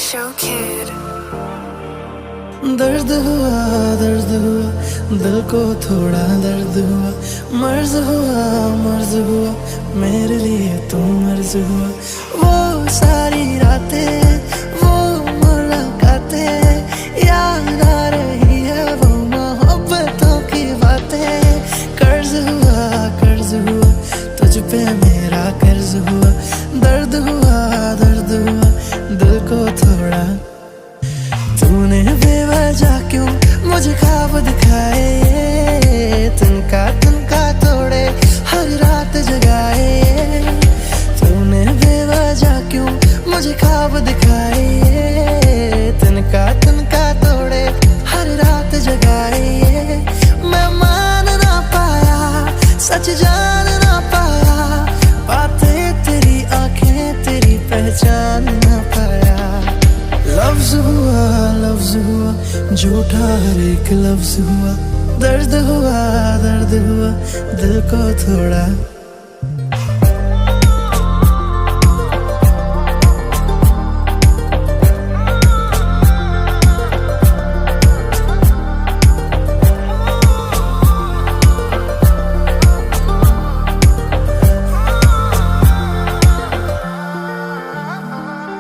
Show Kid। दर्द हुआ दिल को थोड़ा दर्द हुआ, मर्ज हुआ मेरे लिए तू मर्ज हुआ। वो सारी रातें वो मुलाकातें याद आ रही है, वो मोहब्बतों की बातें। कर्ज हुआ तुझ पे मेरा कर्ज हुआ। दर्द हुआ दिल को थोड़ा। तूने बेवजह क्यों मुझे ख्वाब दिखाए, तिनका तोड़े हर रात जगाए। तूने बेवजह क्यों मुझे ख्वाब दिखाए, तिनका तोड़े हर रात जगाए। मैं मान ना पाया, सच जान ना पाया, बातें तेरी आंखें तेरी पहचान ना पाया। लफ्ज हुआ झूठा हर एक लफ्ज हुआ। दर्द हुआ दिल को थोड़ा।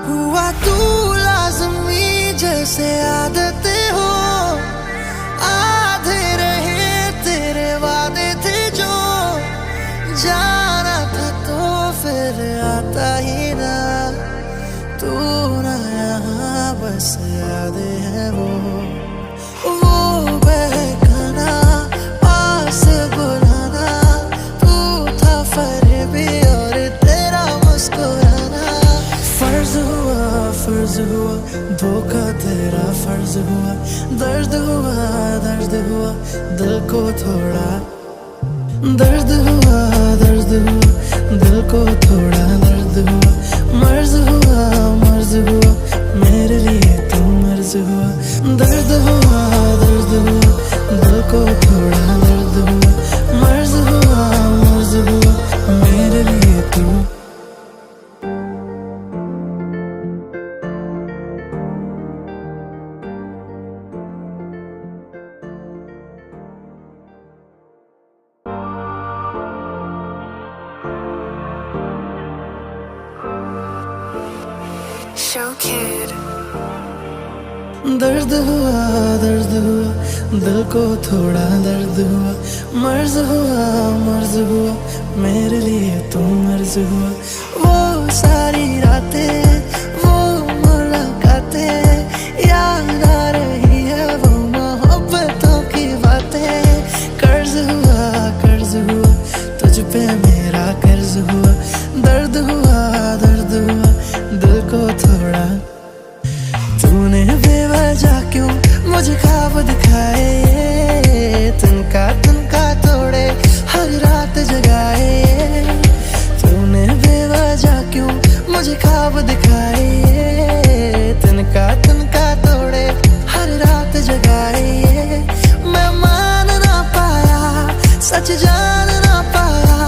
हुआ तू लाज़मी जैसे आदतें हो, आधे रहे तेरे वादे थे जो। जाना था तो फिर आता ही ना, तू ना यहाँ बस यादें हैं वो बहकाना पास बुलाना। तू था फरेबी और तेरा मुस्कुराना। फर्ज हुआ धोखा तेरा फर्ज हुआ। दर्द हुआ दिल को थोड़ा। दर्द हुआ दिल को थोड़ा। दर्द हुआ मर्ज हुआ मेरे लिए तू मर्ज हुआ। दर्द हुआ दिल को थोड़ा। दर्द हुआ मर्ज हुआ मेरे लिए तू। Show Kid। दर्द हुआ दिल को थोड़ा। दर्द हुआ मर्ज हुआ मेरे लिए तू मर्ज हुआ। वो सारी रातें वो मुलाकातें याद आ रही है, वो मोहब्बतों की बातें। कर्ज हुआ तुझ पे मेरा कर्ज हुआ। दर्द हुआ दिल को थोड़ा। तूने बेवजह क्यों मुझे ख्वाब दिखाए, तिनका तोड़े हर रात जगाए। तूने बेवजह क्यों मुझे ख्वाब दिखाए, तिनका तोड़े हर रात जगाए। मैं मान ना पाया, सच जान ना पाया,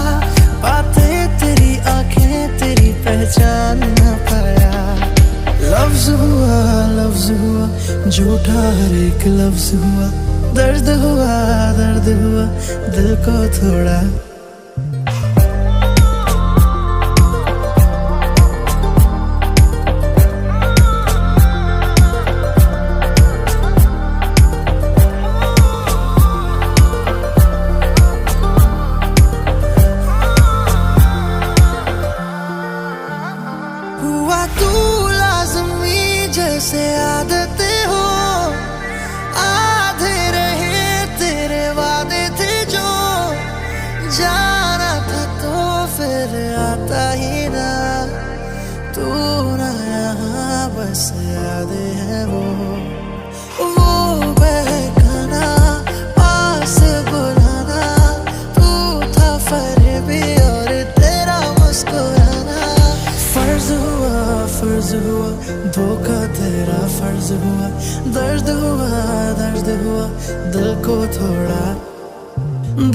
बातें तेरी आंखें तेरी पहचान ना पाया। लफ्ज हुआ झूठा हर एक लफ्ज हुआ। दर्द हुआ दिल को थोड़ा। हुआ तू लाज़मी जैसे आदतें हो, आधे रहे तेरे वादे थे जो। जाना था तो फिर आता ही ना, तू ना यहाँ बस यादें हैं वो बहकाना पास बुलाना। तू था फरेबी और तेरा मुस्कुराना। फर्ज हुआ धोखा तेरा फर्ज हुआ। दर्द हुआ दिल को थोड़ा।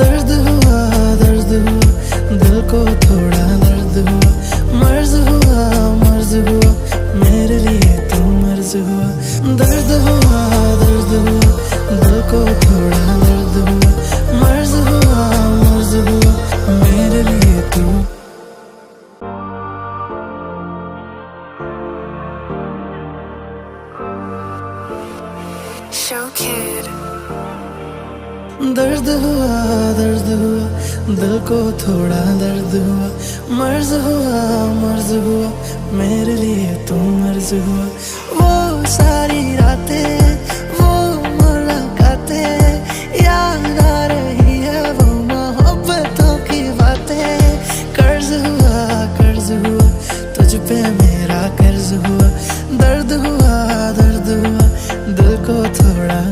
दर्द हुआ दिल को थोड़ा। दर्द हुआ मर्ज हुआ मेरे लिए तू मर्ज दिल को थोड़ा दर्द हुआ, मर्ज हुआ मेरे लिए तू मर्ज हुआ। वो सारी रातें, वो मुलाकातें याद आ रही है, वो मोहब्बतों की बातें। कर्ज हुआ तुझ पे मेरा कर्ज हुआ, दर्द हुआ दिल को थोड़ा।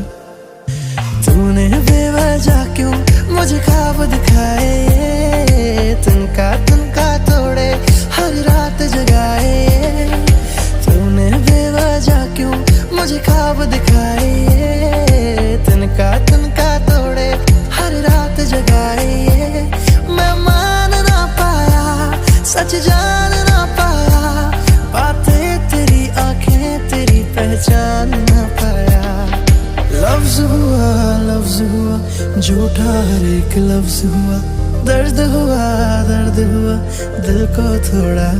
तूने बेवजह क्यों मुझे ख्वाब दिखाए, तिनका तोड़े हर रात जगाए। तूने बेवजह क्यों मुझे ख्वाब दिखाए, तिनका तोड़े हर रात जगाए। मैं मान ना पाया, सच जान ना पाया, बातें तेरी आंखें तेरी पहचान ना पाया। लफ्ज हुआ झूठा हर एक लफ्ज हुआ, दर्द हुआ दिल को थोड़ा।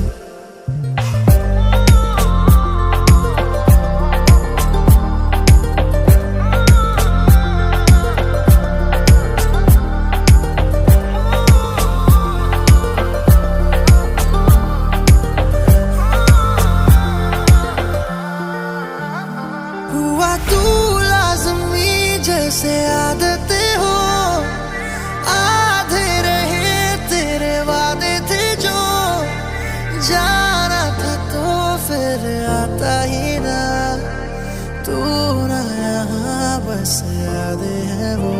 हुआ तू लाज़मी जैसे आदतें हो, आधे रहे तेरे वादे थे जो। जाना था तो फिर आता ही ना, तू ना यहाँ बस यादें हैं वो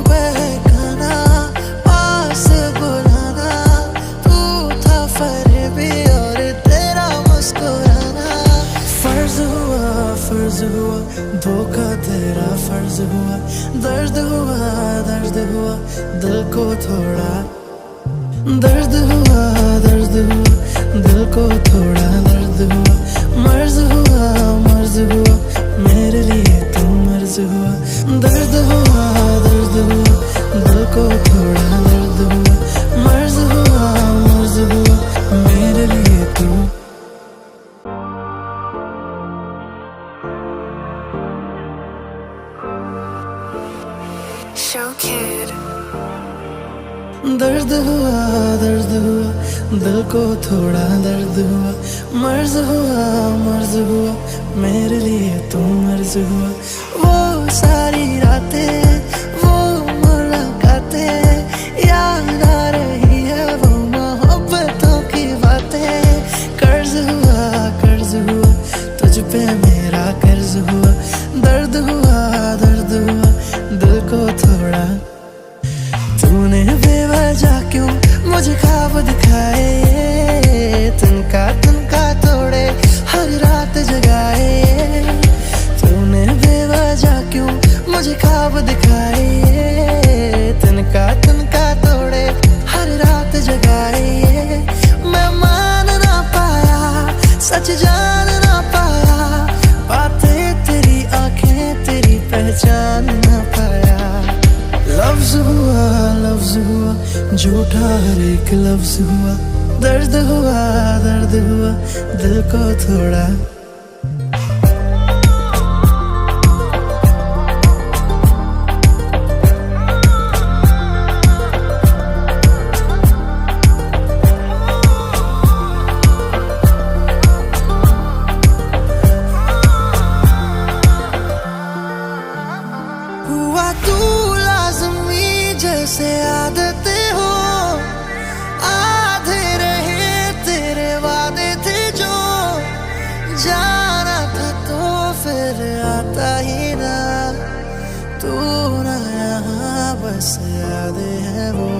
बहकाना पास बुलाना। तू था फरेबी और तेरा मुस्कुराना। फर्ज हुआ धोखा तेरा फर्ज हुआ, दर्द हुआ दिल को थोड़ा। दर्द हुआ दिल को थोड़ा, दर्द हुआ मर्ज हुआ मेरे लिए तू मर्ज हुआ। दर्द हुआ दिल को थोड़ा, दर्द हुआ मर्ज हुआ मेरे लिए तू। Show Kid. दर्द हुआ दिल को थोड़ा, दर्द हुआ मर्ज हुआ मेरे लिए तू मर्ज हुआ। वो सारी रातें, वो मुलाकातें याद आ रही है, वो मोहब्बतों की बातें। कर्ज हुआ तुझ पे मेरा कर्ज हुआ, दर्द हुआ दिल को थोड़ा। तूने बेवजह क्यों मुझे ख्वाब दिखाए, तिनका तोड़े हर रात जगाए। तूने बेवजह क्यों मुझे ख्वाब दिखाए, तिनका तोड़े हर रात जगाए। मैं मान ना पाया, सच जान ना पाया, बातें तेरी आंखें तेरी पहचान ना पाया। लफ्ज हुआ झूठा हर एक लफ्ज हुआ, दर्द हुआ दिल को थोड़ा। हुआ तू लाज़मी जैसे आदतें हो, आधे रहे तेरे वादे थे जो। जाना था तो फिर आता ही ना, तू ना यहाँ बस यादें हैं वो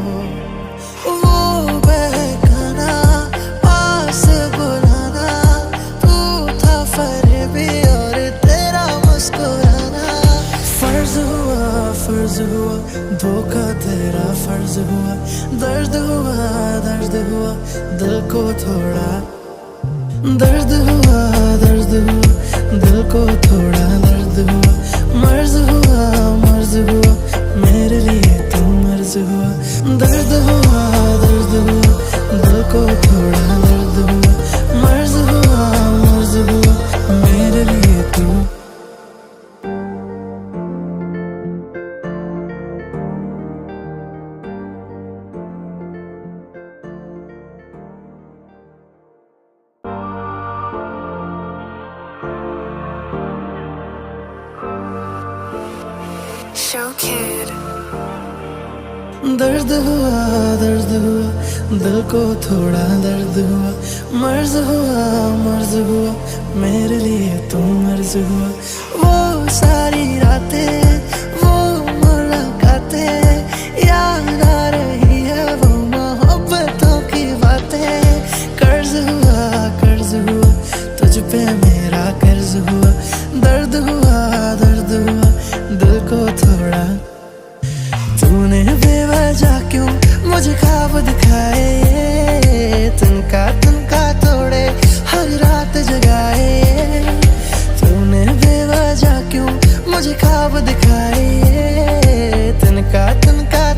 बहकाना पास बुलाना। तू था फरेबी और तेरा मुस्कुराना। फर्ज हुआ धोखा तेरा फर्ज हुआ, दर्द हुआ दिल को थोड़ा। दर्द हुआ दिल को थोड़ा, दर्द हुआ मर्ज हुआ मेरे लिए तू मर्ज हुआ। दर्द हुआ दिल को थोड़ा, दर्द हुआ मर्ज हुआ मेरे लिए तू। दर्द हुआ दिल को थोड़ा दर्द हुआ, मर्ज हुआ मेरे लिए तू मर्ज हुआ। वो सारी रातें वो मुलाकातें याद आ रही है, वो मोहब्बतों की बातें। कर्ज हुआ तुझ पे मेरा कर्ज हुआ, दर्द हुआ दिल को थोड़ा। तूने बेवजह क्यों मुझे ख्वाब दिखाए, तिनका तोड़े हर रात जगाए। तूने बेवजह क्यों मुझे ख्वाब दिखाए, तिनका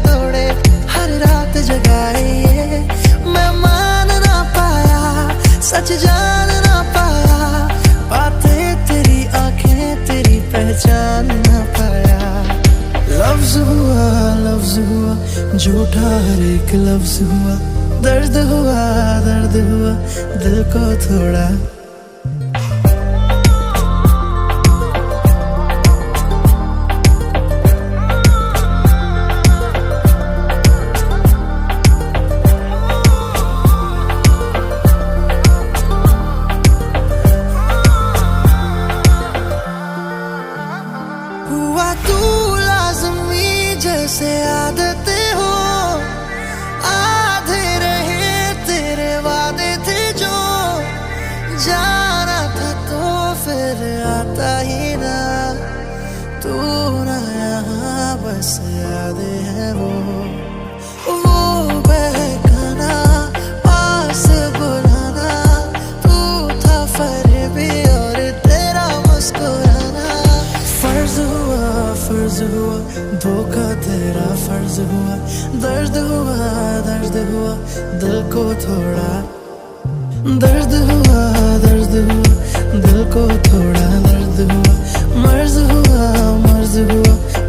तोड़े हर रात जगाए। मैं मान ना पाया, सच जान ना पाया, बातें तेरी आंखें तेरी पहचान ना पाया। लफ्ज हुआ झूठा हर एक लफ्ज हुआ, दर्द हुआ दिल को थोड़ा। हुआ तू लाज़मी जैसे आदतें हो, आधे रहे तेरे वादे थे जो। जाना था तो फिर आता ही ना, तू ना यहाँ बस यादें हैं वो बहकाना पास बुलाना। तू था फरेबी और तेरा मुस्कुराना। फर्ज हुआ धोखा तेरा फर्ज हुआ, दर्द हुआ दिल को थोड़ा। दर्द हुआ दिल को थोड़ा दर्द हुआ। मर्ज हुआ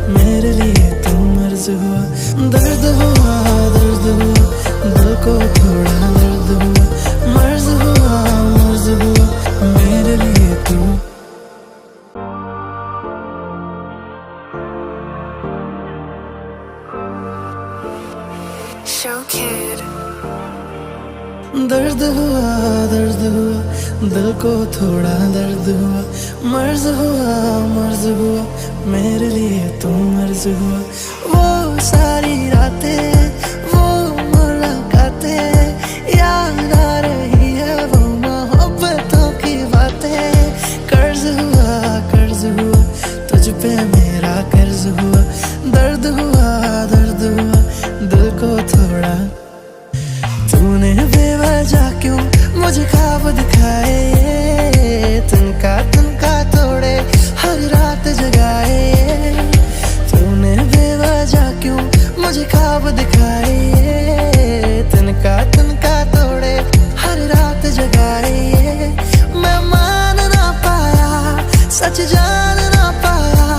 मेरे लिए तू मर्ज हुआ। दर्द हुआ दिल को थोड़ा दर्द हुआ। मर्ज हुआ मेरे लिए तू। Show Kid. दर्द हुआ दिल को थोड़ा दर्द हुआ। मर्ज हुआ मेरे लिए तू मर्ज हुआ। वो सारी रातें वो मुलाकातें याद आ रही है, वो मोहब्बतों की बातें। कर्ज हुआ तुझ पे मेरा कर्ज हुआ, दर्द हुआ दिल को थोड़ा। तूने बेवजह क्यों मुझे ख्वाब दिखाए, तिनका तोड़े हर रात जगाए। तूने बेवजह क्यों मुझे ख्वाब दिखाए, तिनका तोड़े हर रात जगाए। मैं मान ना पाया, सच जान ना पाया,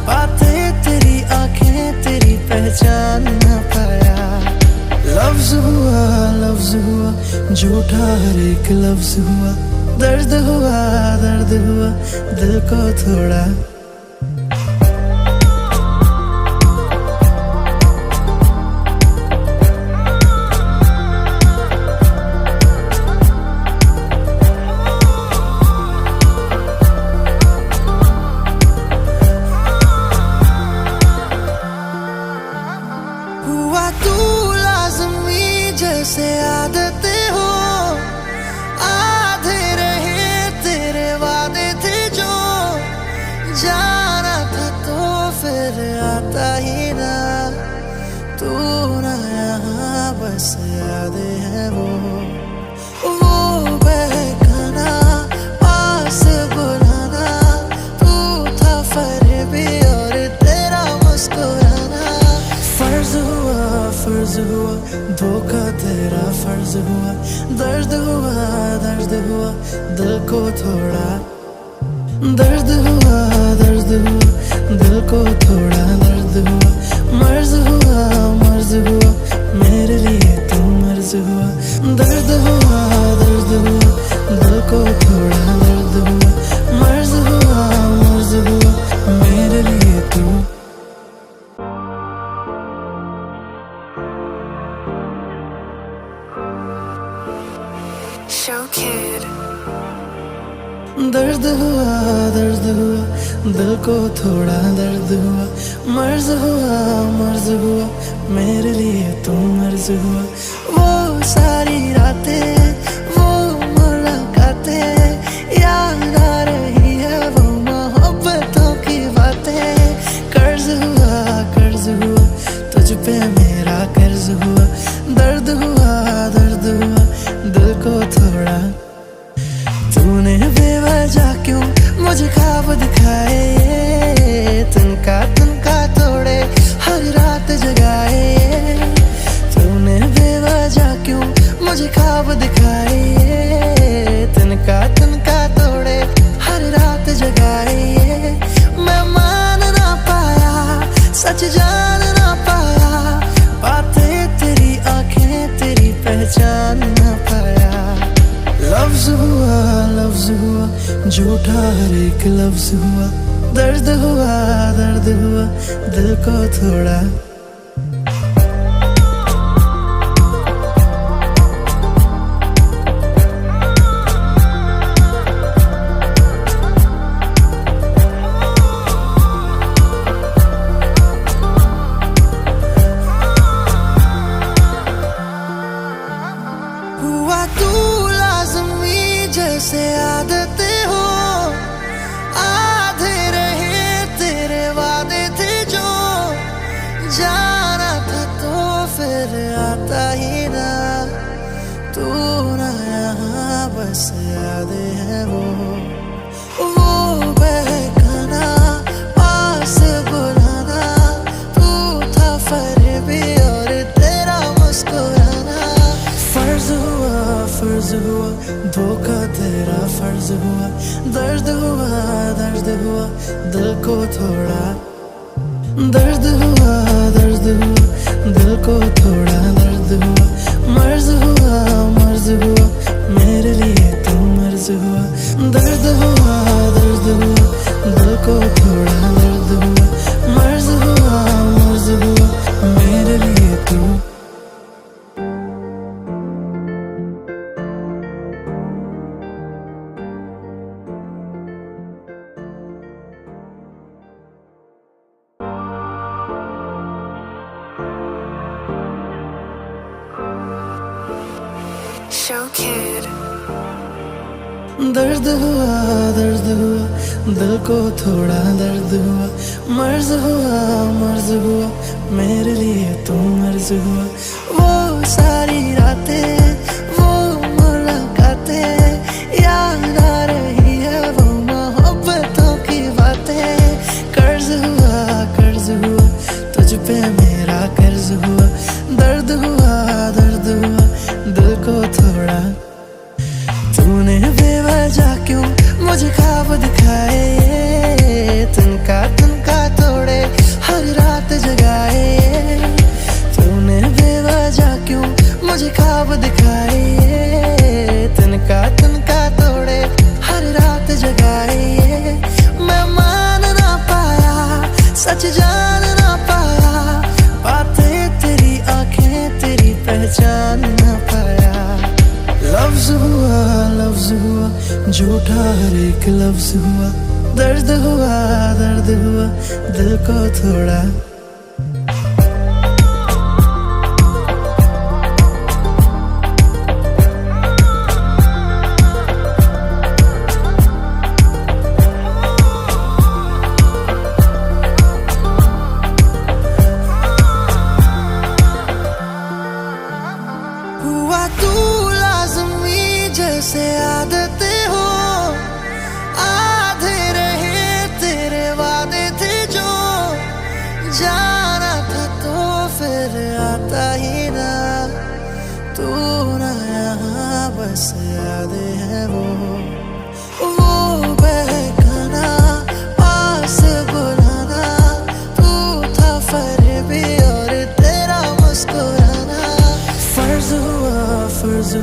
बातें तेरी आंखें तेरी पहचान ना पाया। लफ्ज हुआ झूठा हर एक लफ्ज हुआ, दर्द हुआ दिल को थोड़ा। हुआ तू लाज़मी जैसे आदतें हो, आधे रहे तेरे वादे थे जो। जाना था तो फिर आता ही ना, तू ना यहाँ बस यादें हैं वो बहकाना पास बुलाना। तू था फरेबी और तेरा मुस्कुराना। फर्ज हुआ धोखा तेरा फर्ज हुआ, दर्द हुआ दिल को थोड़ा। दर्द हुआ दिल को थोड़ा दर्द हुआ। मर्ज हुआ मेरे लिए तू मर्ज हुआ। दर्द हुआ दिल को थोड़ा दर्द हुआ। मर्ज हुआ मेरे लिए तू। Show Kid. दर्द हुआ दिल को थोड़ा दर्द हुआ, मर्ज हुआ मेरे लिए तू मर्ज हुआ। वो सारी रातें वो मुलाकातें याद आ रही है, वो मोहब्बतों की बातें। कर्ज हुआ तुझ पे मेरा कर्ज हुआ। दर्द हुआ दिल को थोड़ा। तूने बेवजह क्यों मुझे ख्वाब दिखाए, तिनका तोड़े हर रात जगाए। तूने बेवजह क्यों मुझे ख्वाब दिखाए, तिनका तोड़े हर रात जगाए। मैं मान ना पाया, सच जान ना पाया, बातें तेरी आंखें तेरी पहचान ना पाया। लफ्ज हुआ झूठा हर एक लफ्ज हुआ। दर्द हुआ दिल को थोड़ा। हुआ तू लाज़मी जैसे आदतें हो, आधे रहे तेरे वादे थे जो। जाना था तो फिर आता ही ना, तू ना यहाँ बस यादें हैं वो बहकाना पास बुलाना। तू था फरेबी और तेरा मुस्कुराना। फर्ज हुआ धोखा तेरा फर्ज हुआ। दर्द हुआ दिल को थोड़ा। दर्द हुआ दिल को थोड़ा। दर्द हुआ मर्ज हुआ मेरे लिए तू मर्ज हुआ। दर्द हुआ दिल को थोड़ा। दर्द हुआ मर्ज हुआ मेरे लिए तू। Show Kid. दर्द हुआ दिल को थोड़ा। दर्द हुआ मर्ज हुआ मेरे लिए तू मर्ज हुआ। वो सारी रातें वो मुलाकातें याद आ रही है, वो मोहब्बतों की बातें। कर्ज हुआ तुझ पे मेरा कर्ज हुआ। दर्द हुआ दिल को थोड़ा। तूने बेवजह क्यों मुझे ख्वाब दिखाए, तिनका तोड़े हर रात जगाए। तूने बेवजह क्यों मुझे ख्वाब दिखाए, तिनका तोड़े हर रात जगाए। मैं मान ना पाया, सच जान ना पाया, बातें तेरी आंखें तेरी पहचान ना पाया। लफ्ज हुआ झूठा हर एक लफ्ज हुआ। दर्द हुआ दिल को थोड़ा। हुआ तू लाज़मी जैसे आदतें हो, आधे रहे तेरे वादे थे जो। जाना था तो फिर आता ही ना, तू ना यहाँ बस यादें हैं वो बहकाना पास बुलाना। तू था फरेबी और तेरा मुस्कुराना। फर्ज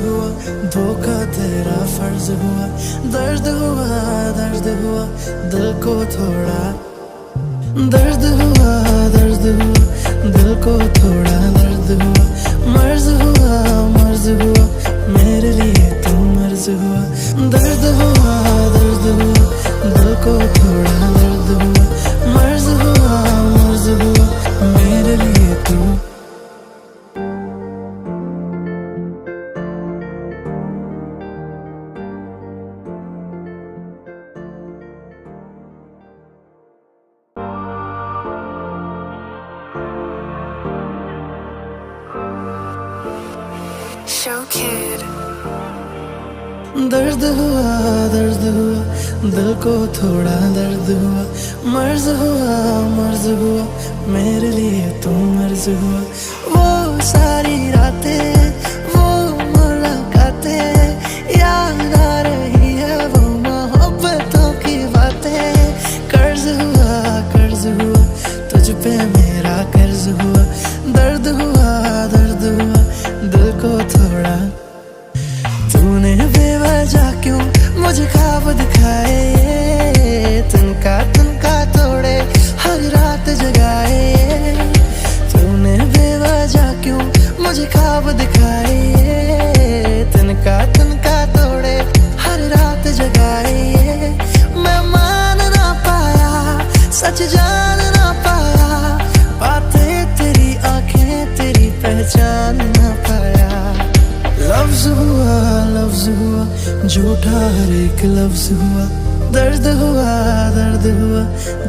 हुआ धोखा तेरा फर्ज हुआ। दर्द हुआ दिल को थोड़ा। दर्द हुआ दिल को थोड़ा। दर्द हुआ मर्ज हुआ मेरे लिए तू मर्ज Show Kid. दर्द हुआ दिल को थोड़ा दर्द हुआ, मर्ज हुआ मेरे लिए तू मर्ज हुआ। वो सारी रातें वो मुलाकातें याद आ रही है, वो मोहब्बतों की बातें। कर्ज हुआ तुझ पे मेरा कर्ज हुआ, दर्द हुआ दिल को थोड़ा। तूने बेवजह क्यों मुझे ख्वाब दिखाए, तिनका तोड़े हर रात जगाए। तूने बेवजह क्यों मुझे ख्वाब दिखाए, तिनका तोड़े हर रात जगाए। मैं मान ना पाया, सच जान ना पाया, बातें तेरी आंखें तेरी पहचान ना पाया। लफ्ज हुआ झूठा हर एक लफ्ज हुआ, दर्द हुआ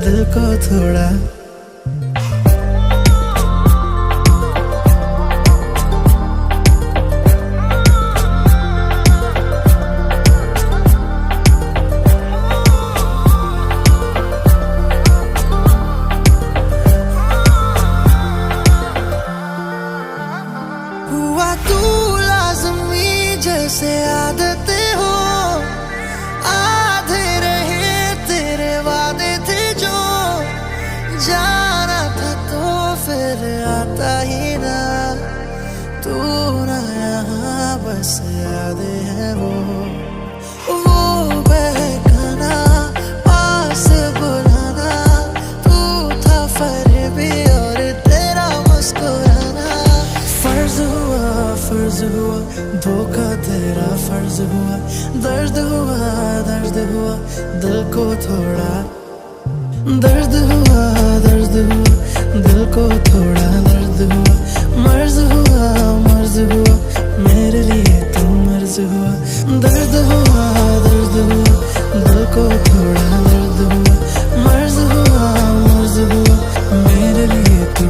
दिल को थोड़ा। हुआ तू लाज़मी जैसे आदतें हो, आधे रहे तेरे वादे थे जो। जाना था तो फिर आता ही ना, तू ना यहाँ बस यादें हैं वो बहकाना पास बुलाना। तू था फरेबी और तेरा मुस्कुराना। फर्ज हुआ धोखा तेरा फर्ज हुआ, दर्द हुआ दिल को थोड़ा। दर्द हुआ दिल को थोड़ा, दर्द हुआ मर्ज हुआ मेरे लिए तू मर्ज हुआ। दर्द हुआ दिल को थोड़ा, दर्द हुआ मर्ज हुआ मेरे लिए तू।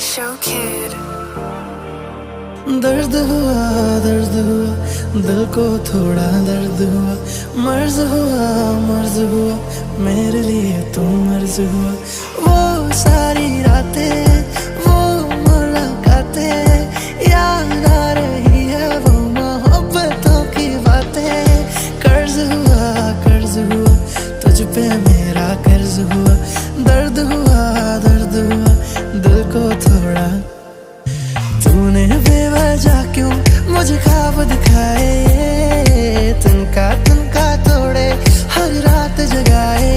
Show Kid. दर्द हुआ दिल को थोड़ा, दर्द हुआ मर्ज हुआ मेरे लिए तू मर्ज हुआ। वो सारी रातें वो मुलाकातें याद आ रही है, वो मोहब्बतों की बातें। कर्ज हुआ तुझ पे मेरा कर्ज हुआ, दर्द हुआ दिल को थोड़ा। तूने बेवजह क्यों मुझे ख्वाब दिखाए, तिनका तोड़े हर रात जगाए।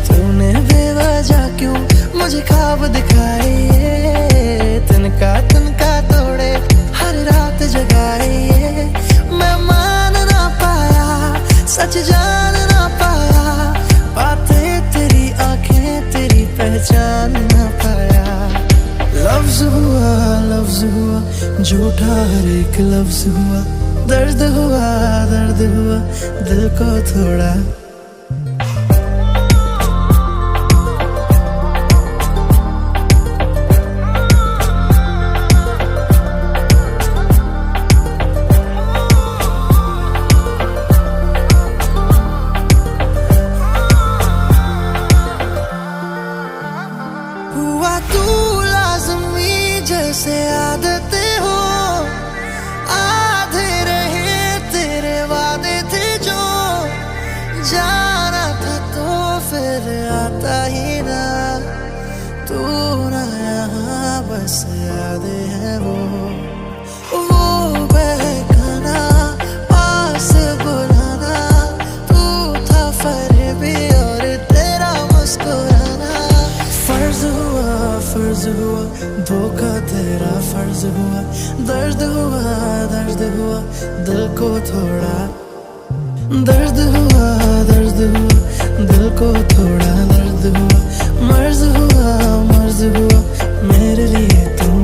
तूने बेवजह क्यों मुझे ख्वाब दिखाए, तिनका तोड़े हर रात जगाए। मैं मान ना पाया, सच जान ना पाया, बातें तेरी आंखें तेरी पहचान ना पाया। लफ्ज हुआ झूठा हर एक लफ्ज हुआ, दर्द हुआ दिल को थोड़ा। हुआ तू लाज़मी जैसे आदतें हो, आधे रहे तेरे वादे थे जो। जाना था तो फिर आता ही ना, तू ना यहाँ बस यादें हैं वो बहकाना पास बुलाना। तू था फरेबी और तेरा मुस्कुराना। फर्ज हुआ धोखा तेरा फर्ज हुआ, दर्द हुआ दिल को थोड़ा। दर्द हुआ दिल को थोड़ा, दर्द हुआ मर्ज हुआ मेरे लिए तुम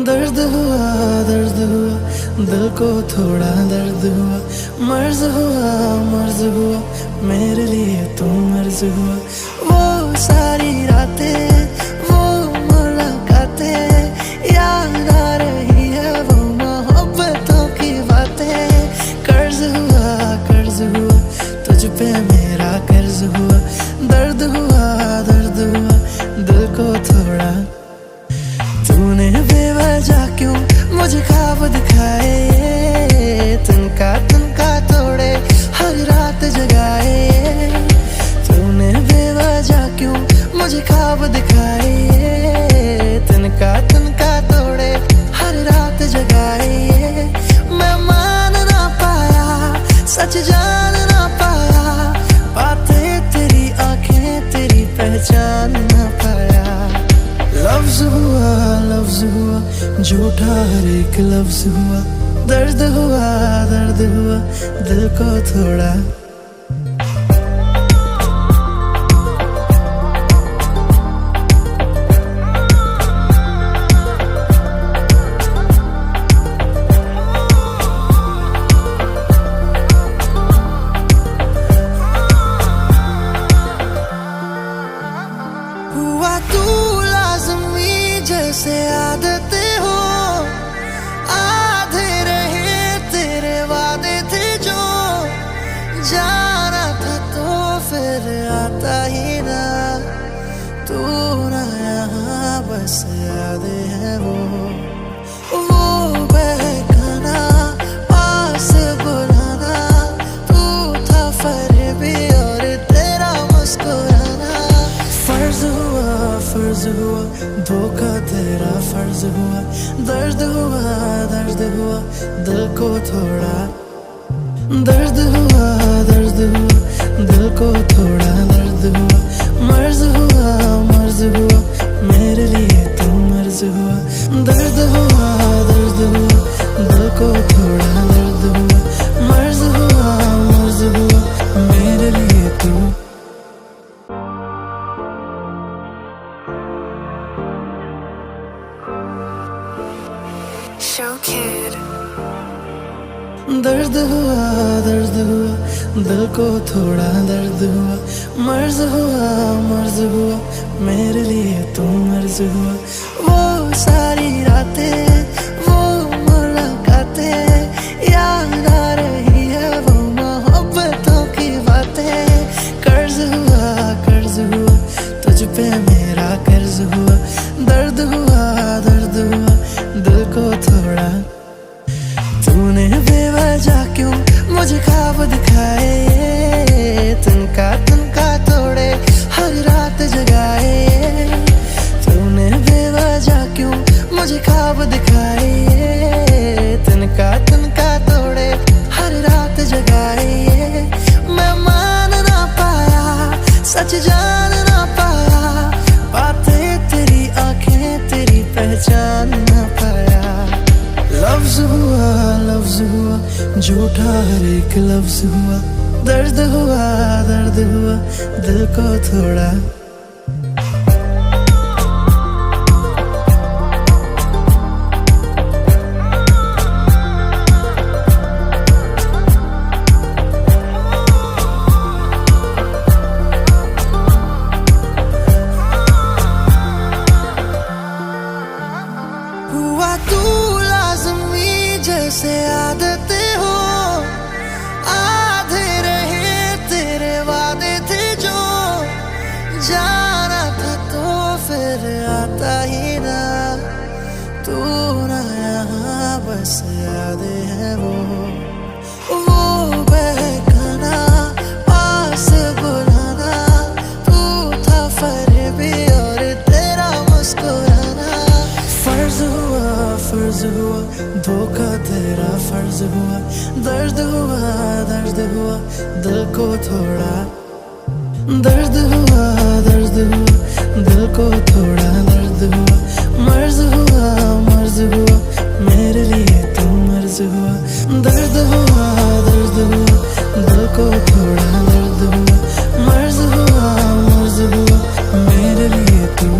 दर्द हुआ दिल को थोड़ा दर्द हुआ, मर्ज हुआ मेरे लिए तुम मर्ज हुआ। वो सारी रातें वो मुलाकातें याद आ रही है, वो मोहब्बतों की बातें। कर्ज हुआ तुझ पे मेरा कर्ज हुआ, दर्द हुआ दिल को थोड़ा। तूने बेवजह क्यों मुझे ख्वाब दिखाए, तिनका तोड़े हर रात जगाए। तूने बेवजह क्यों मुझे ख्वाब दिखाए, तिनका तोड़े हर रात जगाए। मैं मान ना पाया, सच जान ना पाया, बातें तेरी आंखें तेरी पहचान ना पाया। लफ्ज हुआ झूठा हर एक लफ्ज हुआ, दर्द हुआ दिल को थोड़ा। हुआ तू लाज़मी जैसे आदतें हो, आधे रहे तेरे वादे थे जो। जाना था तो फिर आता ही ना, तू ना यहाँ बस यादें हैं वो बहकाना पास बुलाना। तू था फरेबी और तेरा मुस्कुराना। फर्ज हुआ धोखा तेरा फर्ज हुआ, दर्द हुआ दिल को थोड़ा। दर्द हुआ दिल को थोड़ा, दर्द हुआ मर्ज हुआ मेरे लिए तुम मर्ज हुआ। दर्द हुआ दिल को थोड़ा, दर्द हुआ मर्ज हुआ मेरे लिए तुम। Show Kid. दर्द हुआ दिल को थोड़ा, दर्द हुआ मर्ज हुआ मेरे लिए तुम मर्ज हुआ। वो सारी रातें वो मुलाकातें याद आ रही है, वो मोहब्बतों की बातें। कर्ज हुआ तुझ पे मेरा कर्ज हुआ, दर्द हुआ दिल को थोड़ा। तूने बेवजह क्यों मुझे ख्वाब दिखाए, तिनका तोड़े हर रात जगाए। तूने बेवजह क्यों मुझे ख्वाब दिखाए, तिनका तोड़े हर रात जगाए। मैं मान ना पाया, सच जान ना पाया, बातें तेरी आंखें तेरी पहचान ना पाया। लफ्ज हुआ झूठा हर एक लफ्ज हुआ, दर्द हुआ दिल को थोड़ा। हुआ तू लाज़मी जैसे आदतें हो, आधे रहे तेरे वादे थे जो। जाना था तो फिर आता ही ना, तू ना यहाँ बस यादें हैं वो बहकाना पास बुलाना। तू था फरेबी और तेरा मुस्कुराना। फर्ज हुआ धोखा तेरा फर्ज हुआ, दर्द हुआ दिल को थोड़ा। दर्द हुआ दिल को थोड़ा, दर्द हुआ मर्ज हुआ मेरे लिए तुम मर्ज हुआ। दर्द हुआ दिल को थोड़ा, दर्द हुआ मर्ज हुआ मेरे लिए तुम।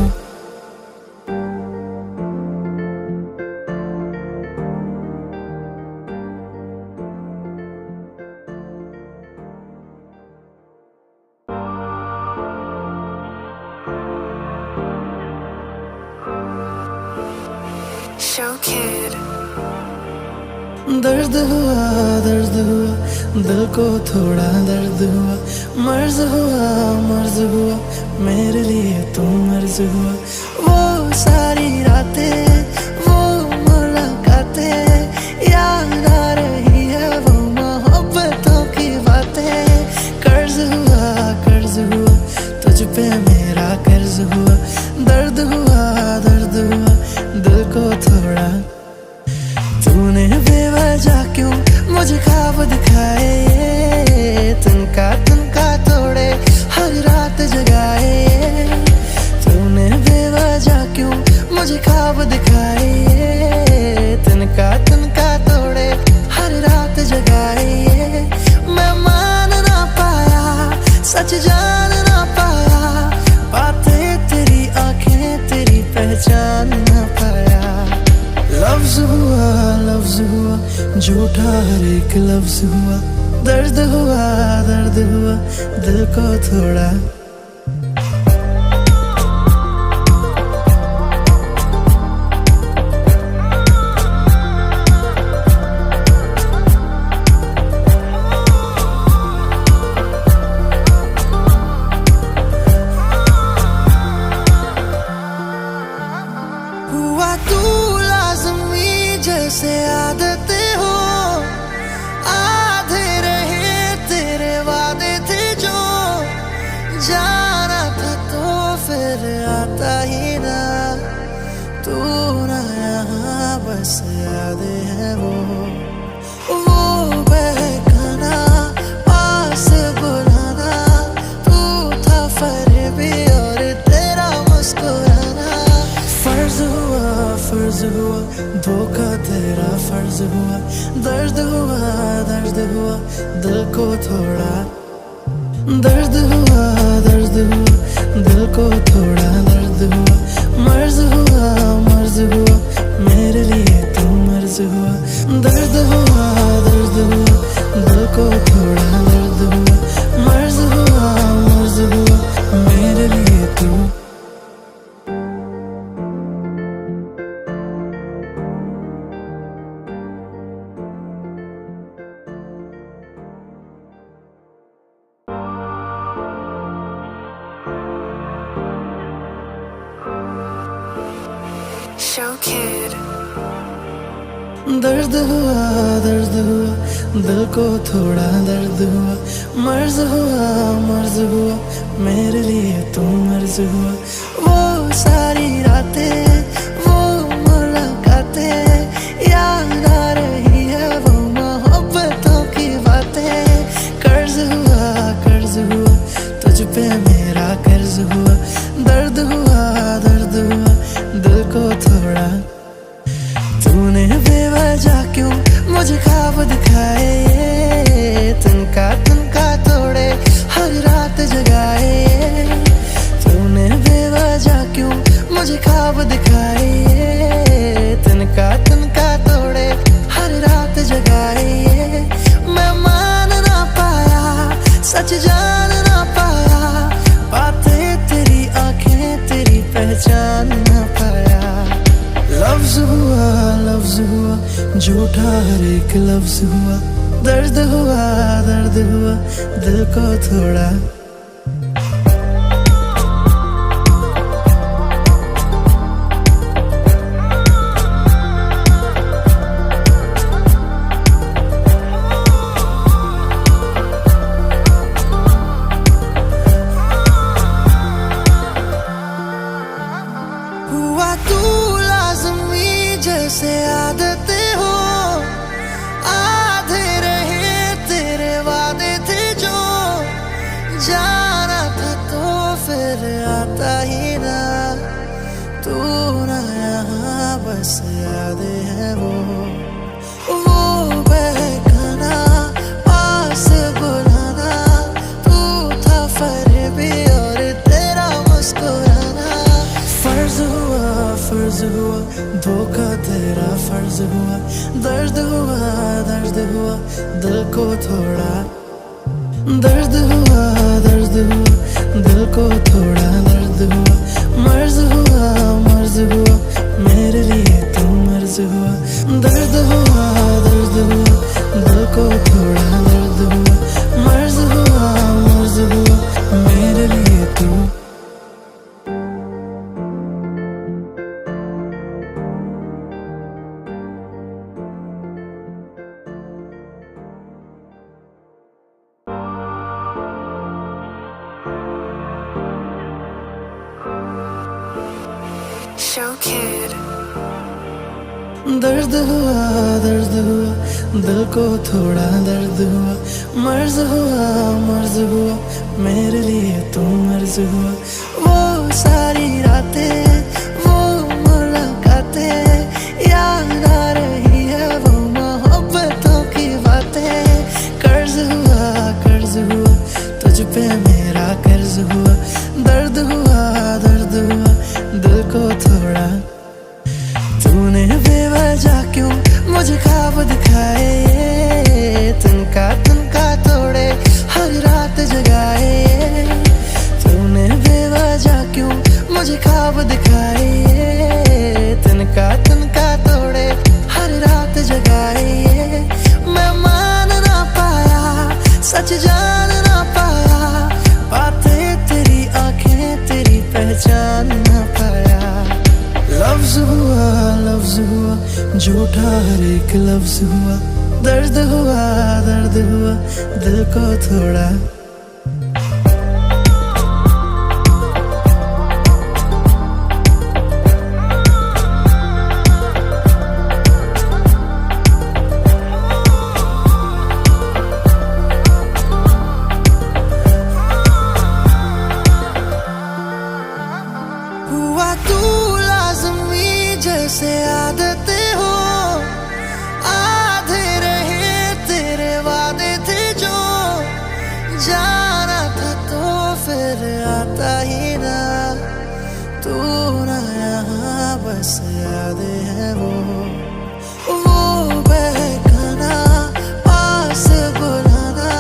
Show Kid. दर्द हुआ दिल को थोड़ा दर्द हुआ, मर्ज हुआ मेरे लिए तू मर्ज हुआ। वो सारी रातें वो मुलाकातें याद आ रही है, वो मोहब्बतों की बातें। कर्ज हुआ तुझ पे मेरा कर्ज हुआ। दर्द हुआ दिल को थोड़ा। तूने बेवजह क्यों मुझे ख्वाब दिखाए, तिनका तोड़े हर रात जगाए। तूने बेवजह क्यों मुझे ख्वाब दिखाए, तिनका तोड़े हर रात जगाए। मैं मान ना पाया, सच जान ना पाया, बातें तेरी आंखें तेरी पहचान ना पाया। लफ्ज हुआ झूठा हर एक लफ्ज हुआ। दर्द हुआ दिल को थोड़ा। हुआ तू लाज़मी जैसे आदतें हो, आधे रहे तेरे वादे थे जो। जाना था तो फिर आता ही ना, तू ना यहाँ बस यादें हैं वो बहकाना पास बुलाना। तू था फरेबी और तेरा मुस्कुराना। फर्ज हुआ धोखा तेरा फर्ज हुआ। दर्द हुआ दिल को थोड़ा। दर्द हुआ दिल को थोड़ा। दर्द हुआ मर्ज हुआ मेरे लिए तू मर्ज हुआ। दर्द हुआ दिल को थोड़ा। दर्द हुआ मर्ज हुआ मेरे लिए तू। Show Kid. दर्द हुआ दिल को थोड़ा। दर्द हुआ मर्ज हुआ मेरे लिए तू मर्ज हुआ। वो सारी रातें वो मुलाकातें याद आ रही है, वो मोहब्बतों की बातें। कर्ज हुआ तुझ पे मेरा कर्ज हुआ। दर्द हुआ दिल को थोड़ा। तूने बेवजह क्यों मुझे ख्वाब दिखाए, तिनका तोड़े हर रात जगाए। तूने बेवजह क्यों मुझे ख्वाब दिखाए, तिनका तोड़े हर रात जगाए। मैं मान ना पाया, सच जान ना पाया, बातें तेरी आंखें तेरी पहचान ना पाया। लफ्ज हुआ झूठा हर एक लफ्ज हुआ। दर्द हुआ दिल को थोड़ा। हुआ तू लाज़मी जैसे आदतें हो, आधे रहे तेरे वादे थे जो। जाना था तो फिर आता ही ना, तू ना यहाँ बस यादें हैं वो बहकाना पास बुलाना। तू था फरेबी और तेरा मुस्कुराना। फर्ज हुआ धोखा तेरा फर्ज हुआ। दर्द हुआ दिल को थोड़ा। दर्द हुआ दिल को थोड़ा। दर्द हुआ मर्ज हुआ मेरे लिए तू मर्ज kid. दर्द हुआ दिल को थोड़ा दर्द हुआ, मर्ज हुआ मेरे लिए तू मर्ज हुआ। वो सारी रातें वो मुलाकातें याद आ रही है, वो मोहब्बतों की बातें। कर्ज हुआ तुझ पे मेरा कर्ज हुआ, दर्द हुआ दिल को थोड़ा। तूने बेवजह क्यों मुझे ख्वाब दिखाए, तिनका तोड़े हर रात जगाए। तूने बेवजह क्यों मुझे ख्वाब दिखाए, तिनका तोड़े हर रात जगाए। मैं मान ना पाया, सच जान ना पाया, बातें तेरी आंखें तेरी पहचान ना पाया। लफ्ज हुआ झूठा हर एक लफ्ज हुआ, दर्द हुआ दिल को थोड़ा। हुआ तू लाज़मी जैसे आदतें हो, आधे रहे तेरे वादे थे जो। जाना था तो फिर आता ही ना, तू ना यहाँ बस यादें हैं वो बहकाना पास बुलाना।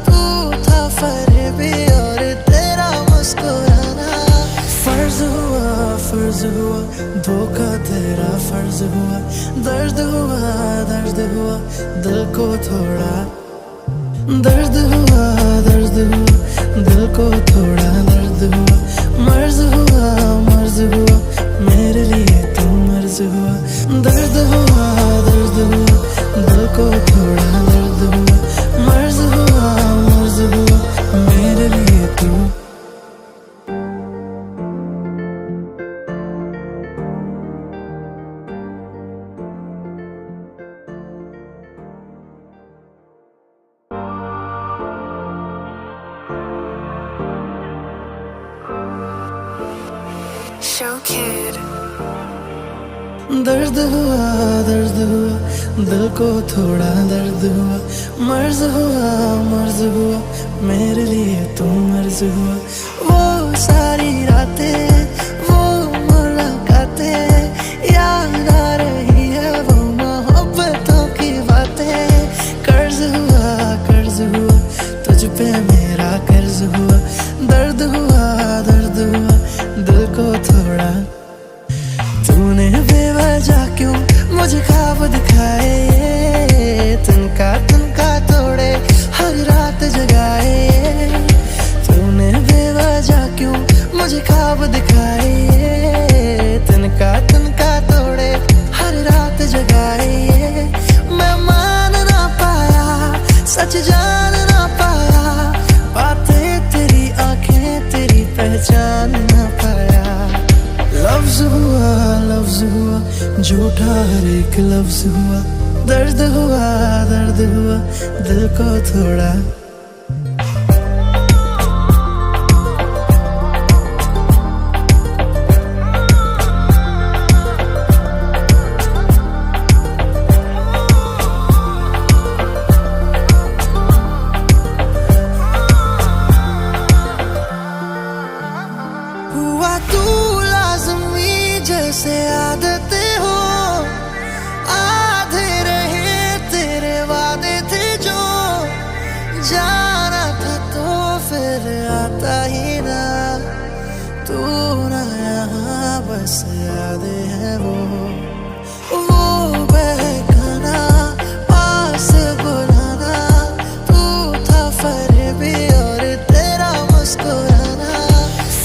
तू था फरेबी और तेरा मुस्कुराना। फर्ज हुआ धोखा तेरा फर्ज हुआ, दर्द हुआ दिल को थोड़ा। दर्द हुआ दिल को थोड़ा, दर्द हुआ मर्ज हुआ मेरे लिए तू मर्ज हुआ। दर्द हुआ दिल को थोड़ा, दर्द हुआ मर्ज हुआ मेरे लिए तू। Show kid. दर्द हुआ दिल को थोड़ा, दर्द हुआ मर्ज हुआ मेरे लिए तू मर्ज हुआ। वो सारी रातें वो मुलाकातें याद आ रही है, वो मोहब्बतों की बातें। कर्ज हुआ तुझ पे मेरा कर्ज हुआ, दर्द हुआ दिल को थोड़ा। तूने बेवजह क्यों मुझे ख्वाब दिखाए, तिनका तोड़े हर रात जगाए। तूने बेवजह क्यों मुझे ख्वाब दिखाए, तिनका तोड़े हर रात जगाए। मैं मान ना पाया, सच जान ना पाया, बातें तेरी आंखें तेरी पहचान ना पाया। लफ्ज हुआ झूठा हर एक लफ्ज हुआ, दर्द हुआ दिल को थोड़ा। हुआ तू लाज़मी जैसे आदतें हो, आधे रहे तेरे वादे थे जो। जाना था तो फिर आता ही ना, तू ना यहाँ बस यादें हैं वो बहकाना पास बुलाना। तू था फरेबी और तेरा मुस्कुराना।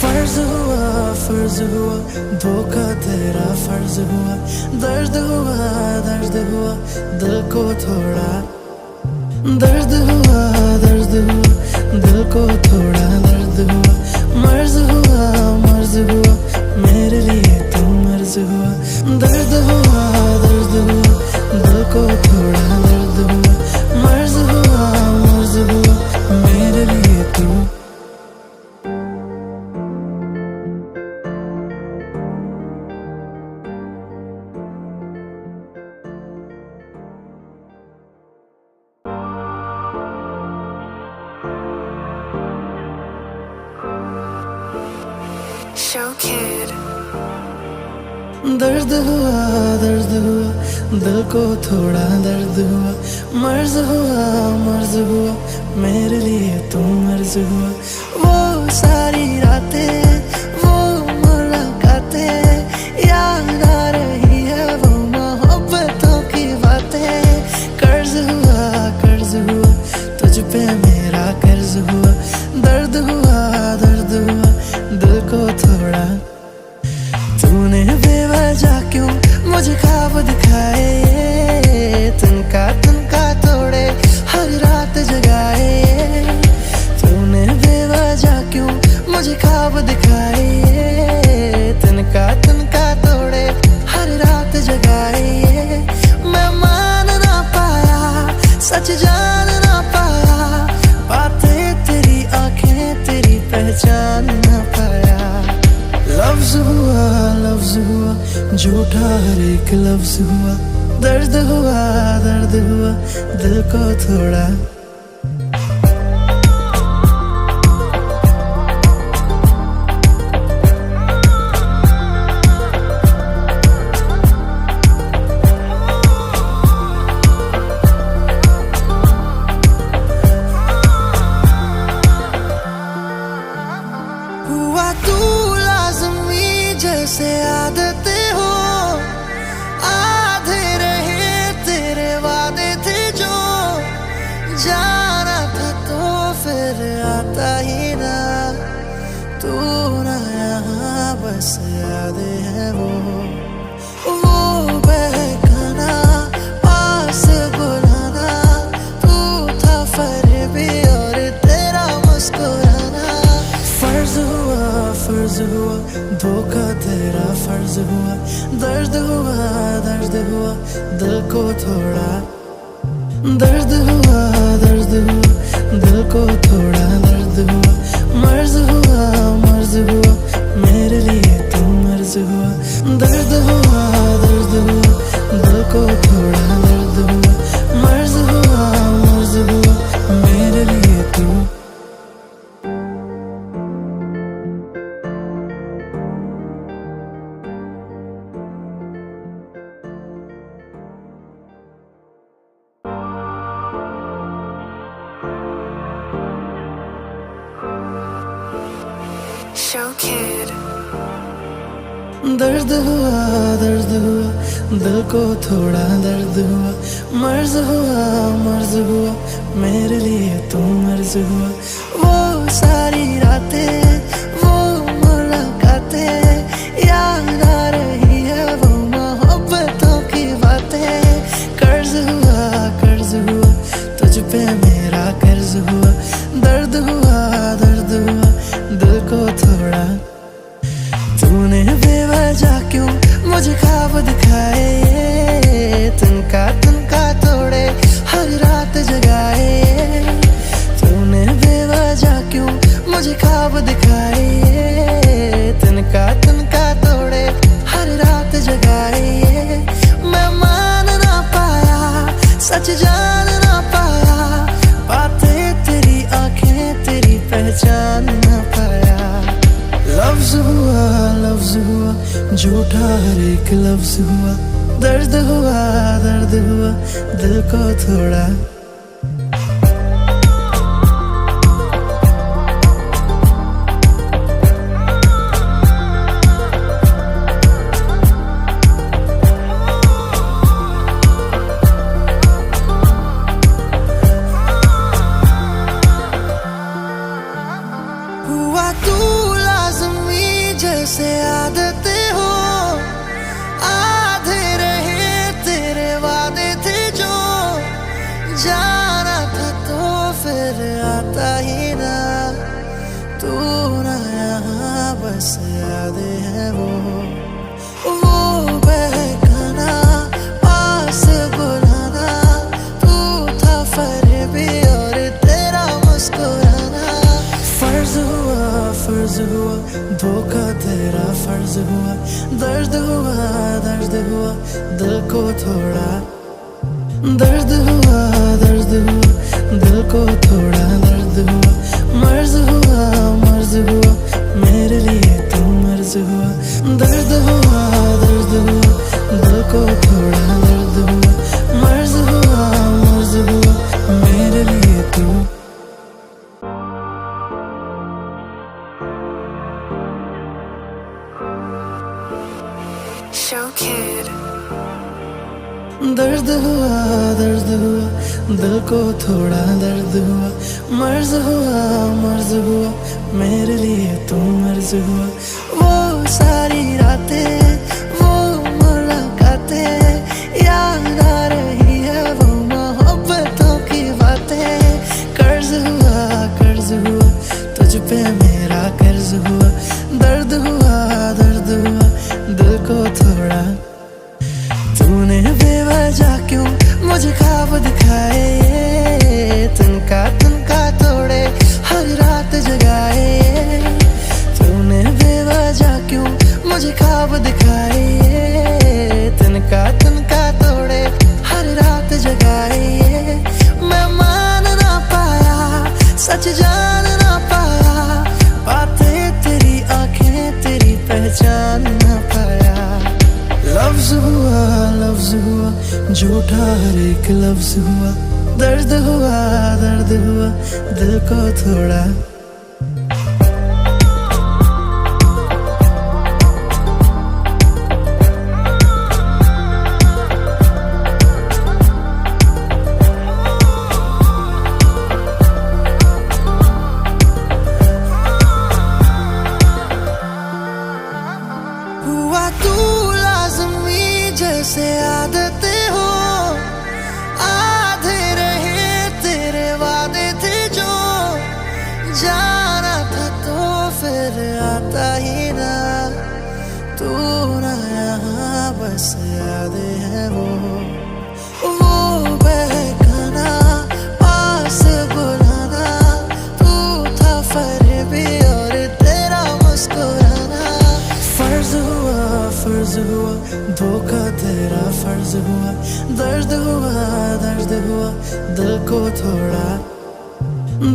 फर्ज हुआ धोखा तेरा फर्ज हुआ, दर्द हुआ दिल को थोड़ा। दर्द हुआ दिल को थोड़ा, दर्द हुआ मर्ज हुआ मेरे लिए तू मर्ज मर्ज हुआ, दर्द हुआ, दर्द हुआ, दिल को थोड़ा दर्द हुआ, मर्ज हुआ मेरे लिए तू। Show Kid. दर्द हुआ, दिल को थोड़ा दर्द हुआ, मर्ज हुआ मेरे लिए तू मर्ज हुआ। वो सारी रातें, वो मुलाकातें, याद आ रही है वो मोहब्बतों की बातें। कर्ज हुआ तुझ पे मेरा कर्ज हुआ, दर्द हुआ दिल को थोड़ा। तूने बेवजह क्यों मुझे ख्वाब दिखाए, तिनका तोड़े हर रात जगाए। तूने बेवजह क्यों मुझे ख्वाब दिखाए, तिनका तोड़े हर रात जगाए। मैं मान ना पाया, सच जान ना पाया, बातें तेरी आंखें तेरी पहचान ना पाया। लफ्ज हुआ झूठा हर एक लफ्ज हुआ, दर्द हुआ दिल को थोड़ा। हुआ तू लाज़मी जैसे आदतें हो, आधे रहे तेरे वादे थे जो। जाना था तो फिर आता ही ना, तू ना यहाँ बस यादें हैं वो बहकाना पास बुलाना। तू था फरेबी और तेरा मुस्कुराना। फर्ज हुआ धोखा तेरा फर्ज हुआ, दर्द हुआ दिल को थोड़ा। दर्द हुआ दिल को थोड़ा दर्द हुआ, मर्ज हुआ मेरे लिए तू मर्ज हुआ। दर्द हुआ दिल को थोड़ा दर्द हुआ, मर्ज हुआ मेरे लिए तू। Show Kid. दर्द हुआ दिल को थोड़ा दर्द हुआ, मर्ज हुआ मेरे लिए तू मर्ज हुआ। वो सारी रातें, वो मुलाकातें, याद आ रही है वो मोहब्बतों की बातें। कर्ज हुआ तुझ पे मेरा कर्ज हुआ, दर्द हुआ दिल को थोड़ा। तूने बेवजह क्यों मुझे ख्वाब दिखाए, तिनका तोड़े हर रात जगाए। तूने बेवजह क्यों मुझे ख्वाब दिखाए, तिनका तोड़े हर रात जगाए। मैं मान ना पाया, सच जान ना पाया, बातें तेरी आंखें तेरी पहचान ना पाया। लफ्ज हुआ झूठा हर एक लफ्ज हुआ, दर्द हुआ दिल को थोड़ा। हुआ तू लाज़मी जैसे आदतें हो, आधे रहे तेरे वादे थे जो। हुआ दिल को थोड़ा, दर्द हुआ दिल को थोड़ा दर्द हुआ, मर्ज हुआ मेरे लिए तू मर्ज हुआ, दर्द हुआ दिल को थोड़ा दर्द हुआ, मर्ज हुआ मेरे लिए तू। Show Kid. दर्द हुआ दिल को थोड़ा दर्द हुआ, मर्ज हुआ मेरे लिए तू मर्ज हुआ। वो सारी रातें वो मुलाकातें याद आ रही है, वो मोहब्बतों की बातें। कर्ज हुआ तुझ पे मेरा कर्ज हुआ, दर्द हुआ दिल को थोड़ा। तूने बेवजह क्यों मुझे ख्वाब दिखाए, तिनका तोड़े हर रात जगाए। तूने बेवजह क्यों मुझे ख्वाब दिखाए, तिनका तोड़े हर रात जगाए। मैं मान ना पाया, सच जान ना पाया, बातें तेरी आंखें तेरी पहचान ना पाया। लफ्ज हुआ झूठा हर एक लफ्ज हुआ, दर्द हुआ दिल को थोड़ा। हुआ तू लाज़मी जैसे आदतें हो, आधे रहे तेरे वादे थे जो। जाना था तो फिर आता ही ना, तू ना यहाँ बस यादें हैं वो बहकाना पास बुलाना। तू था फरेबी और तेरा मुस्कुराना। फर्ज हुआ धोखा तेरा फर्ज हुआ, दर्द हुआ दिल को थोड़ा,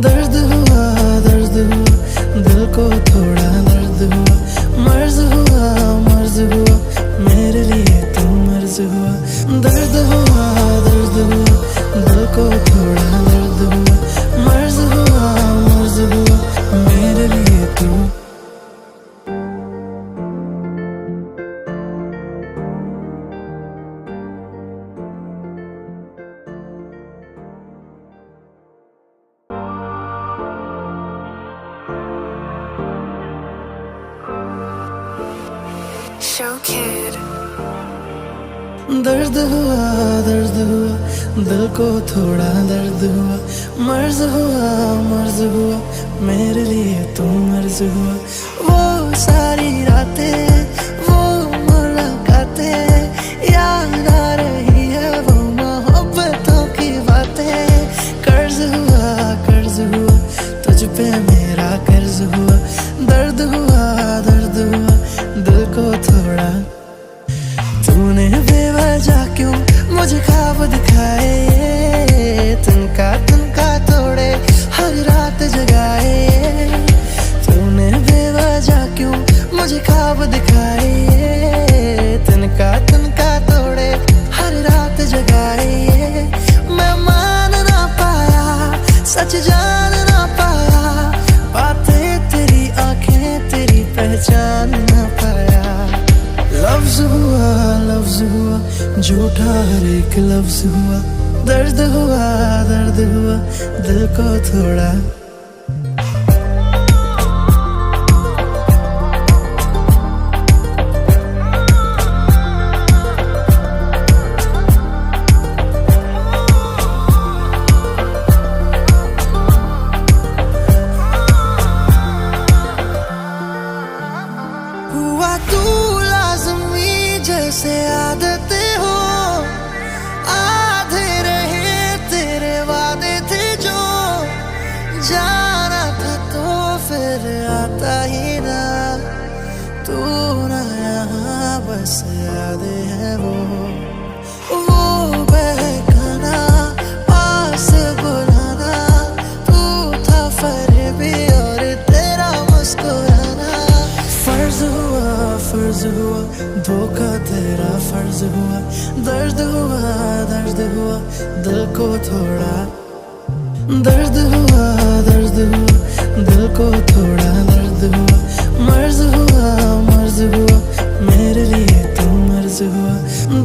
दर्द हुआ दिल को थोड़ा दर्द हुआ, मर्ज हुआ मेरे लिए तू मर्ज हुआ, दर्द हुआ दिल को थोड़ा दर्द हुआ, मर्ज हुआ मेरे लिए तू। Show Kid. दर्द हुआ दिल को थोड़ा दर्द हुआ, मर्ज हुआ मेरे लिए तू मर्ज हुआ। वो सारी रातें वो मुलाकातें याद आ रही है, वो मोहब्बतों की बातें। कर्ज हुआ तुझ पे मेरा कर्ज हुआ, दर्द हुआ दिल को थोड़ा। तूने बेवजह क्यों मुझे ख्वाब दिखाए, तिनका तोड़े हर रात जगाए। तूने बेवजह क्यों मुझे ख्वाब दिखाए, तिनका तोड़े हर रात जगाए। मैं मान ना पाया, सच जान ना पाया, बातें तेरी आंखें तेरी पहचान ना पाया। लफ्ज हुआ झूठा हर एक लफ्ज हुआ, दर्द हुआ दिल को थोड़ा। हुआ तू लाज़मी जैसे आदतें हो, आधे रहे तेरे वादे थे जो। जाना था तो फिर आता ही ना, तू ना यहाँ बस यादें हैं वो हुआ, दर्द हुआ, दर्द हुआ, दिल को थोड़ा दर्द हुआ, दर्द हुआ, दिल को थोड़ा दर्द हुआ, मर्ज हुआ, मर्ज हुआ, मेरे लिए तू मर्ज हुआ,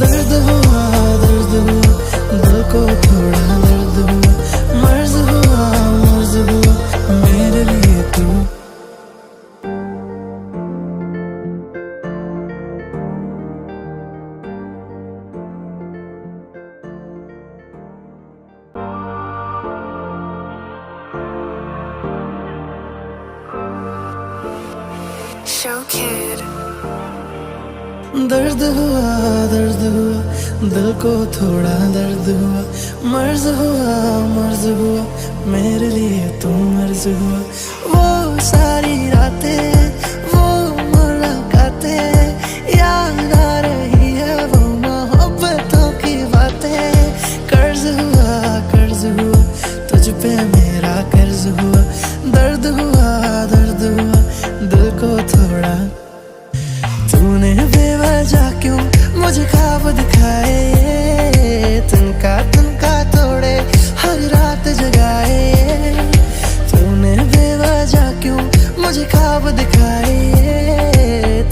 दर्द हुआ, दर्द हुआ, दिल को थोड़ा दर्द हुआ, मर्ज हुआ, मर्ज हुआ, मेरे लिए तू। Show Kid. दर्द हुआ, दर्द हुआ, दिल को थोड़ा दर्द हुआ, मर्ज हुआ, मर्ज हुआ, मेरे लिए तू मर्ज हुआ। वो सारी रातें, वो मुलाकातें, याद आ रही है वो मोहब्बतों की बातें। कर्ज हुआ, कर्ज हुआ, तुझ पे मेरा कर्ज हुआ, दर्द हुआ, दर्द हुआ, दिल को थोड़ा। तूने बेवजह क्यों मुझे ख्वाब दिखाए, तिनका तिनका तोड़े हर रात जगाए। तूने बेवजह क्यों मुझे ख्वाब दिखाए,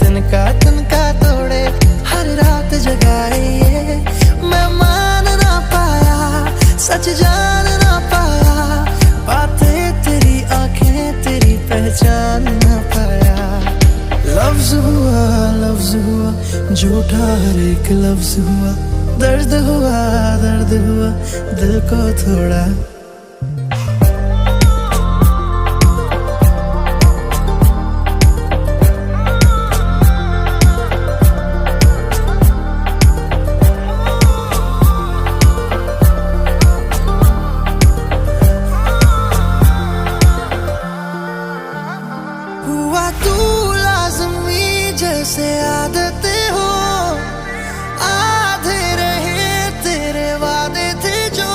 तिनका तिनका तोड़े हर रात जगाए। मैं मान ना पाया, सच जान ना पाया, बातें तेरी आंखें तेरी पहचान ना पाया। लफ्ज हुआ, लफ्ज हुआ, झूठा हर एक लफ्ज हुआ, दर्द हुआ, दर्द हुआ, दिल को थोड़ा। हुआ तू जैसे आदतें हो, आधे रहे तेरे वादे थे जो,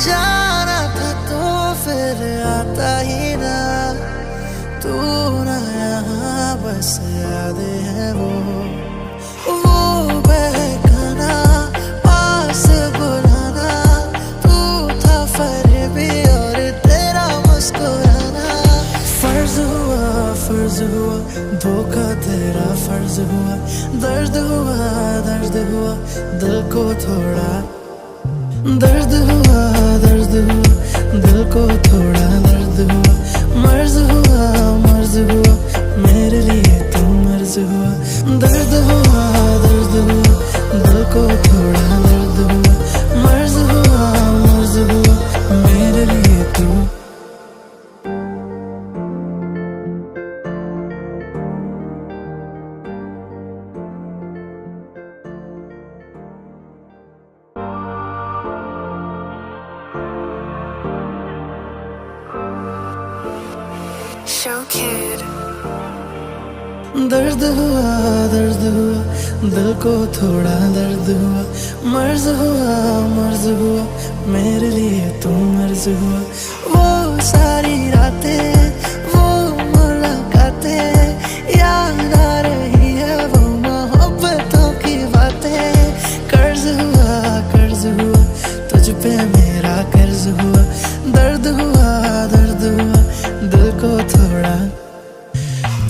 जाना था तो फिर आता ही ना। तू ना यहाँ बस यादें हैं वो बहकाना, पास बुलाना, तू था फरेबी और तेरा मुस्कुराना। फर्ज हुआ, फर्ज हुआ, धोखा तेरा फर्ज हुआ, दर्द हुआ, दर्द हुआ, दिल को थोड़ा। दर्द हुआ, दर्द हुआ, दिल को थोड़ा दर्द हुआ, मर्ज हुआ, मर्ज हुआ, मेरे लिए तू मर्ज हुआ, दर्द हुआ, दर्द हुआ, दिल को थोड़ा दर्द हुआ, मर्ज हुआ, मर्ज हुआ, मेरे लिए तू। Show Kid. दर्द हुआ, दर्द हुआ, दिल को थोड़ा दर्द हुआ, मर्ज हुआ, मर्ज हुआ, मेरे लिए तू मर्ज हुआ। वो सारी रातें, वो मुलाकातें, याद आ रही है वो मोहब्बतों की बातें। कर्ज हुआ, कर्ज हुआ, तुझ पे मेरा कर्ज हुआ, दर्द हुआ, दर्द हुआ, दिल को थोड़ा।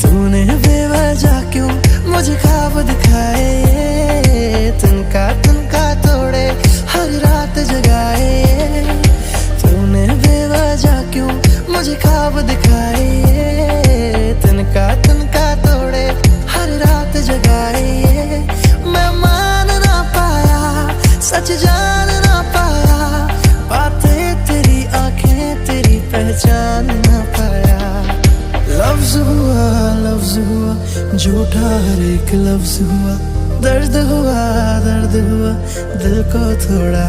तूने बेवजह क्यों मुझे ख्वाब दिखाए, तिनका तिनका तोड़े हर रात जगाए। तूने बेवजह क्यों मुझे ख्वाब दिखाए, तिनका तिनका तोड़े हर रात जगाए। मैं मान ना पाया, सच जान ना पाया, बातें तेरी आंखें तेरी पहचान ना पाया। लफ्ज हुआ, लफ्ज हुआ, झूठा हर एक लफ्ज हुआ, दर्द हुआ, दर्द हुआ, दिल को थोड़ा।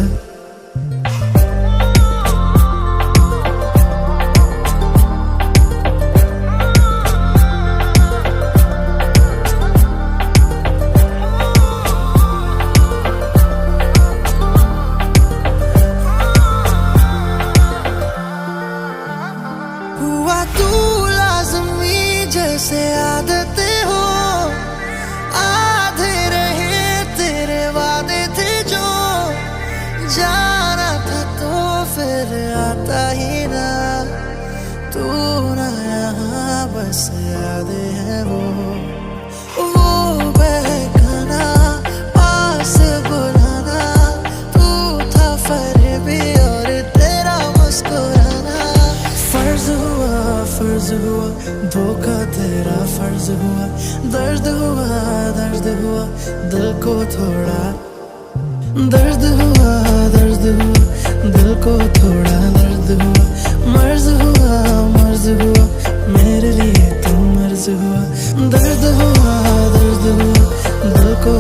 हुआ तू लाज़मी जैसे आदतें हो, आधे रहे तेरे जाना था तो फिर आता ही ना, तू ना यहाँ बस याद है वो बहकाना पास बुलाना, तू था फरेबी और तेरा मुस्कुराना। फर्ज हुआ धोखा तेरा फर्ज हुआ, दर्द हुआ दिल को थोड़ा, दर्द हुआ दिल को थोड़ा दर्द हुआ, मर्ज हुआ मेरे लिए तू मर्ज हुआ, दर्द हुआ दिल को